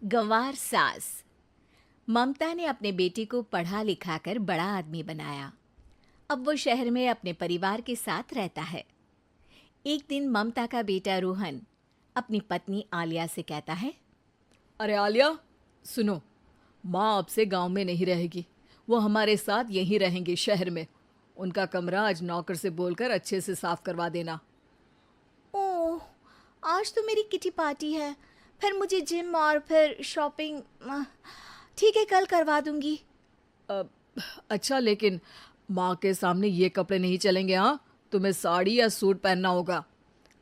गंवार सास। ममता ने अपने बेटे को पढ़ा लिखाकर बड़ा आदमी बनाया। अब वो शहर में अपने परिवार के साथ रहता है। एक दिन ममता का बेटा रोहन अपनी पत्नी आलिया से कहता है, अरे आलिया, सुनो, माँ अब से गांव में नहीं रहेगी। वो हमारे साथ यहीं रहेंगी शहर में। उनका कमरा आज नौकर से बोलकर अच्छे से साफ करवा देना। ओह, आज तो मेरी किटी पार्टी है, फिर मुझे जिम और फिर शॉपिंग। ठीक है, कल करवा दूंगी। अ, अच्छा, लेकिन माँ के सामने ये कपड़े नहीं चलेंगे। हाँ, तुम्हें साड़ी या सूट पहनना होगा।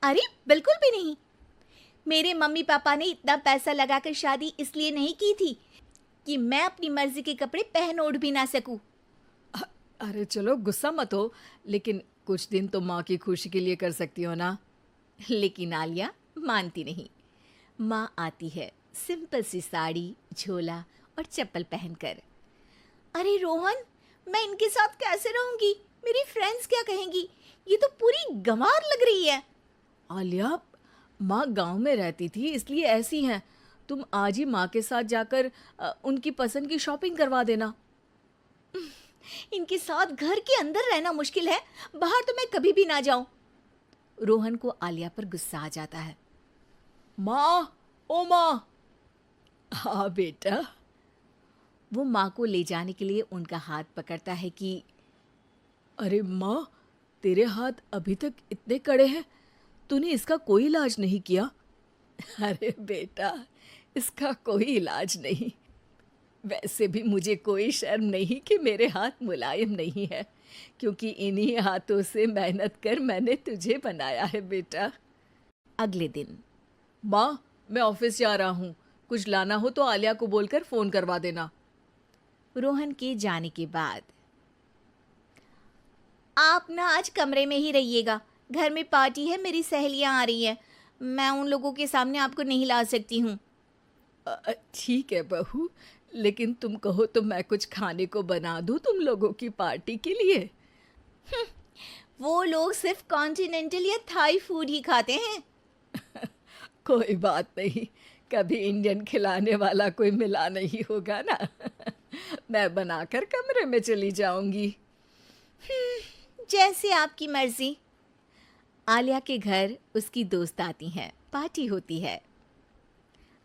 अरे बिल्कुल भी नहीं। मेरे मम्मी पापा ने इतना पैसा लगाकर शादी इसलिए नहीं की थी कि मैं अपनी मर्जी के कपड़े पहन ओढ़ भी ना सकूं। अ- अरे चलो, गुस्सा मत हो, लेकिन कुछ दिन तो माँ की खुशी के लिए कर सकती हो ना। लेकिन आलिया मानती नहीं। माँ आती है सिंपल सी साड़ी, झोला और चप्पल पहनकर। अरे रोहन, मैं इनके साथ कैसे रहूंगी? मेरी फ्रेंड्स क्या कहेंगी? ये तो पूरी गंवार लग रही है। आलिया, माँ गांव में रहती थी इसलिए ऐसी हैं। तुम आज ही माँ के साथ जाकर उनकी पसंद की शॉपिंग करवा देना। इनके साथ घर के अंदर रहना मुश्किल है, बाहर तो मैं कभी भी ना जाऊं। रोहन को आलिया पर गुस्सा आ जाता है। माँ, ओ माँ। हाँ बेटा। वो माँ को ले जाने के लिए उनका हाथ पकड़ता है कि अरे माँ, तेरे हाथ अभी तक इतने कड़े हैं, तूने इसका कोई इलाज नहीं किया? अरे बेटा, इसका कोई इलाज नहीं। वैसे भी मुझे कोई शर्म नहीं कि मेरे हाथ मुलायम नहीं है, क्योंकि इन्हीं हाथों से मेहनत कर मैंने तुझे बनाया है बेटा। अगले दिन माँ, मैं ऑफिस जा रहा हूँ। कुछ लाना हो तो आलिया को बोलकर फ़ोन करवा देना। रोहन के जाने के बाद, आप ना आज कमरे में ही रहिएगा, घर में पार्टी है, मेरी सहेलियां आ रही हैं, मैं उन लोगों के सामने आपको नहीं ला सकती हूँ। ठीक है बहू, लेकिन तुम कहो तो मैं कुछ खाने को बना दूँ तुम लोगों की पार्टी के लिए। वो लोग सिर्फ कॉन्टिनेंटल या थाई फूड ही खाते हैं। कोई बात नहीं, कभी इंडियन खिलाने वाला कोई मिला नहीं होगा ना। मैं बनाकर कमरे में चली जाऊंगी। जैसे आपकी मर्जी। आलिया के घर उसकी दोस्त आती हैं, पार्टी होती है।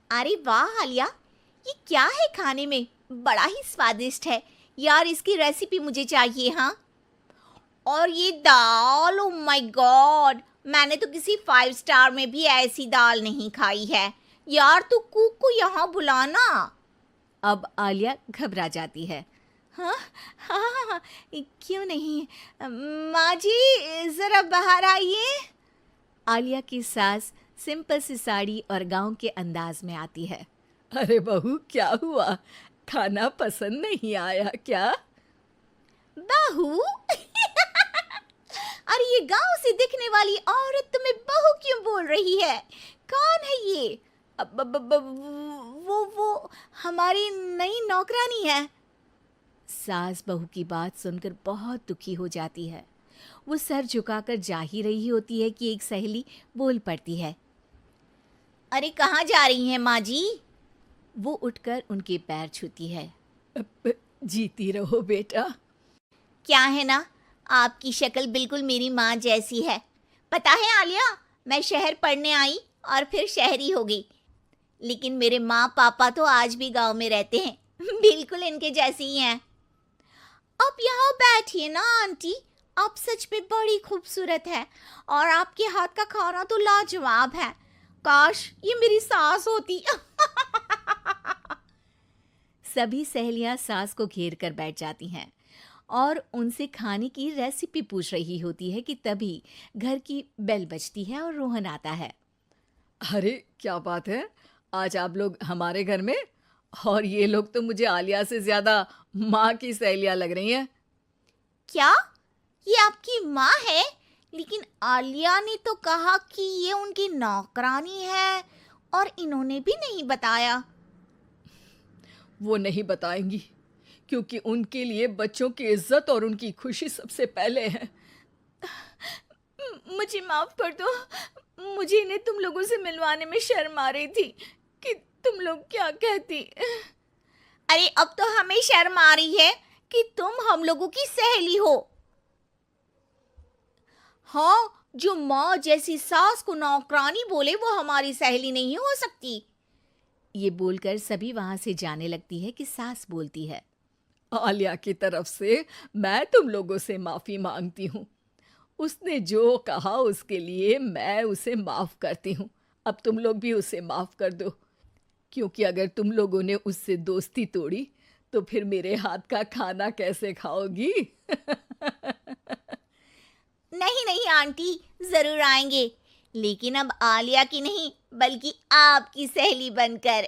अरे वाह आलिया, ये क्या है खाने में? बड़ा ही स्वादिष्ट है यार, इसकी रेसिपी मुझे चाहिए। हाँ, और ये दाल, ओ माय गॉड, मैंने तो किसी 5 स्टार में भी ऐसी दाल नहीं खाई है। यार तू कुक को यहाँ बुलाना। अब आलिया घबरा जाती है। हाँ हाँ हाँ हाँ, क्यों नहीं। माँ जी ज़रा बाहर आइए। आलिया की सास सिंपल सी साड़ी और गांव के अंदाज में आती है। अरे बहू, क्या हुआ? खाना पसंद नहीं आया क्या? बहू? अरे ये गांव से दिखने वाली औरत तुम्हें बहू क्यों बोल रही है? कौन है ये? वो हमारी नई नौकरानी है। सास बहू की बात सुनकर बहुत दुखी हो जाती है। वो सर झुकाकर जा ही रही होती है कि एक सहेली बोल पड़ती है। अरे कहाँ जा रही हैं माँ जी? वो उठकर उनके पैर छूती है। जीती रहो बेटा। क्या है ना, आपकी शक्ल बिल्कुल मेरी माँ जैसी है। पता है आलिया, मैं शहर पढ़ने आई और फिर शहरी हो गई, लेकिन मेरे माँ पापा तो आज भी गांव में रहते हैं, बिल्कुल इनके जैसे ही हैं। आप यहाँ बैठिए ना आंटी, आप सच में बड़ी खूबसूरत है और आपके हाथ का खाना तो लाजवाब है। काश ये मेरी सास होती। सभी सहेलियां सास को घेर कर बैठ जाती हैं और उनसे खाने की रेसिपी पूछ रही होती है कि तभी घर की बेल बजती है और रोहन आता है। अरे क्या बात है, आज आप लोग हमारे घर में? और ये लोग तो मुझे आलिया से ज्यादा माँ की सहेलियां लग रही हैं। क्या ये आपकी माँ है? लेकिन आलिया ने तो कहा कि ये उनकी नौकरानी है और इन्होंने भी नहीं बताया। वो नहीं बताएंगी, क्योंकि उनके लिए बच्चों की इज्जत और उनकी खुशी सबसे पहले है। मुझे माफ कर दो, मुझे इन्हें तुम लोगों से मिलवाने में शर्म आ रही थी कि तुम लोग क्या कहती? अरे अब तो हमें शर्म आ रही है कि तुम हम लोगों की सहेली हो। हाँ, जो माँ जैसी सास को नौकरानी बोले वो हमारी सहेली नहीं हो सकती। ये बोलकर सभी वहां से जाने लगती है कि सास बोलती है, आलिया की तरफ से मैं तुम लोगों से माफ़ी मांगती हूँ। उसने जो कहा उसके लिए मैं उसे माफ़ करती हूँ। अब तुम लोग भी उसे माफ़ कर दो, क्योंकि अगर तुम लोगों ने उससे दोस्ती तोड़ी तो फिर मेरे हाथ का खाना कैसे खाओगी? नहीं नहीं आंटी, जरूर आएंगे, लेकिन अब आलिया की नहीं बल्कि आपकी सहेली बनकर।